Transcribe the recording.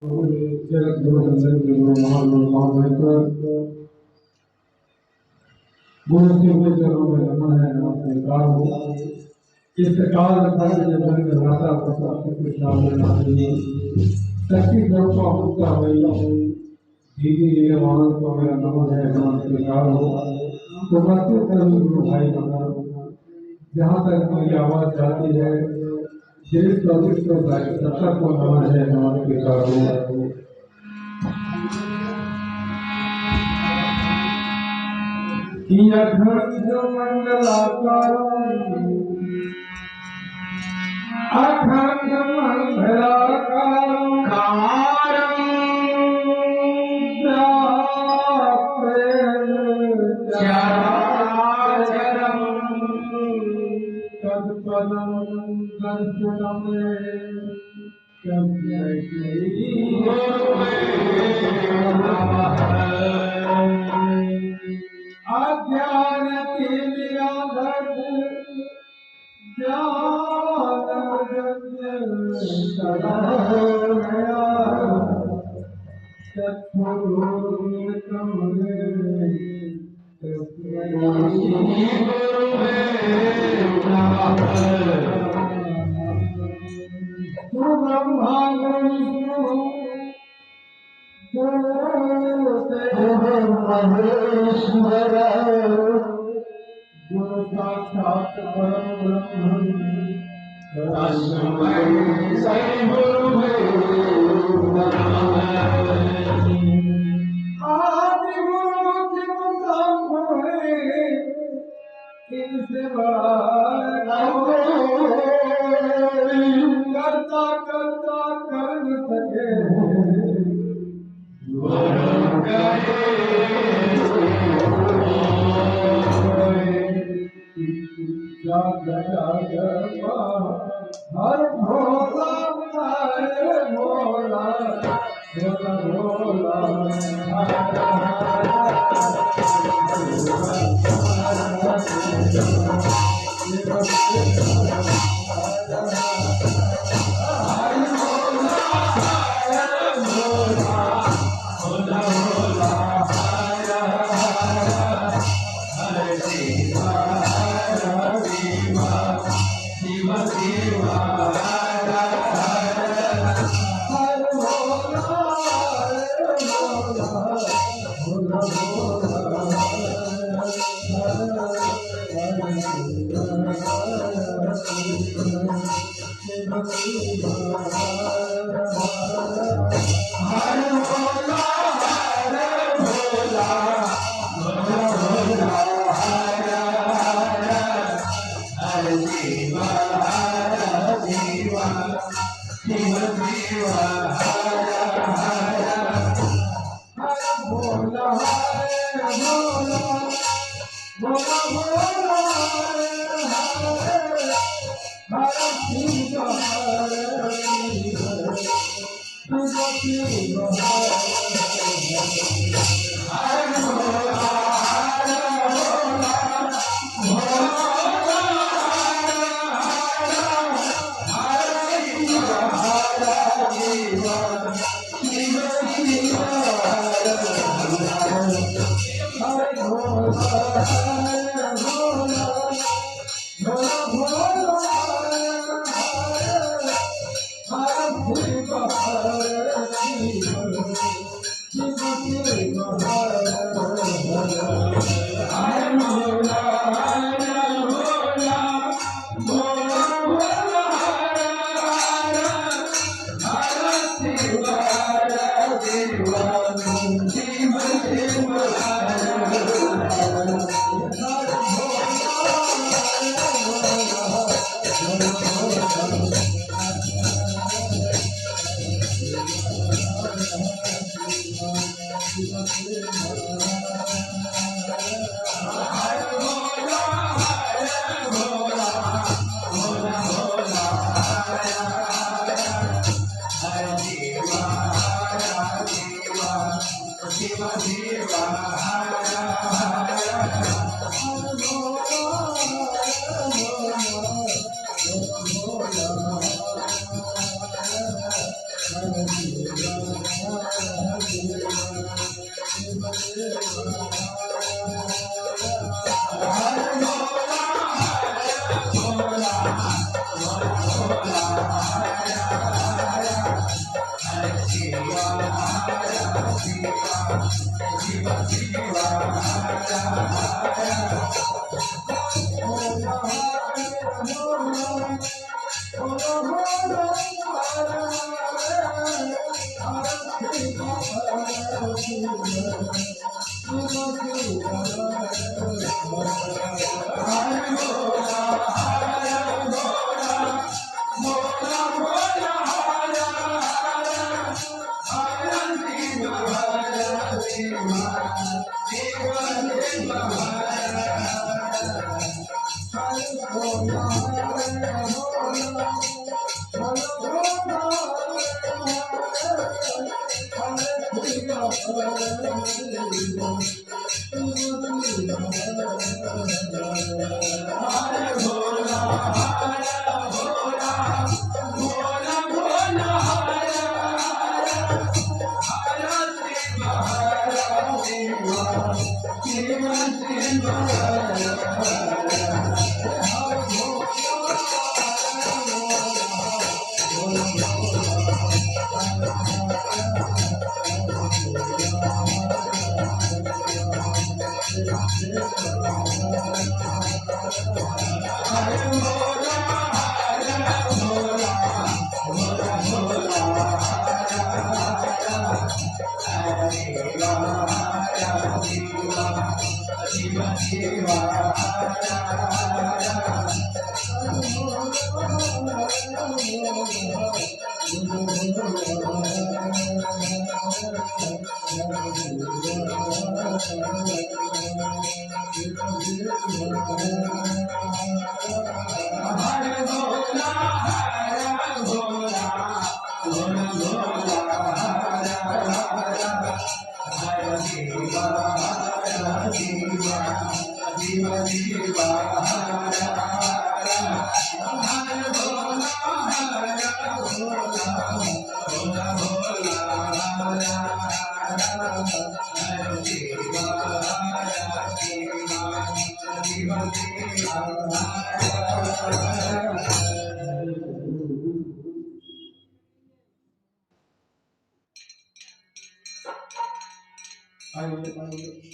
जगत गुरु गुरु महागुरु महामंत्र गुरु के चरणों में नमन है नमस्कार हो। इस काल रत्न के बन के रास्ता प्रसाद कृष्ण नाम शक्ति स्वरूप अमृता वही दीदी ये मानव को मेरा नमन है नमस्कार हो। तो बच्चे सभी गुरु भाई बहन जहाँ तक मेरी आवाज जाती है देश प्रदेश को सबका को नमन है नमस्कार हो। अखंड मंडलाकारं अखंड मंडलाकारं कामारं चराचरं तत्पदं दर्शनं अज्ञान तिमिरांधक ज्ञान सदा सत्पुरुषम ब्रह्मा महेश्वर गुरु साक्षात परब्रह्म तस्मै श्री गुरुवे नमः। आदि गुरु शिव शंभु इनसे करता करता कर न सके हर भोला हरे भोला भोला भोला I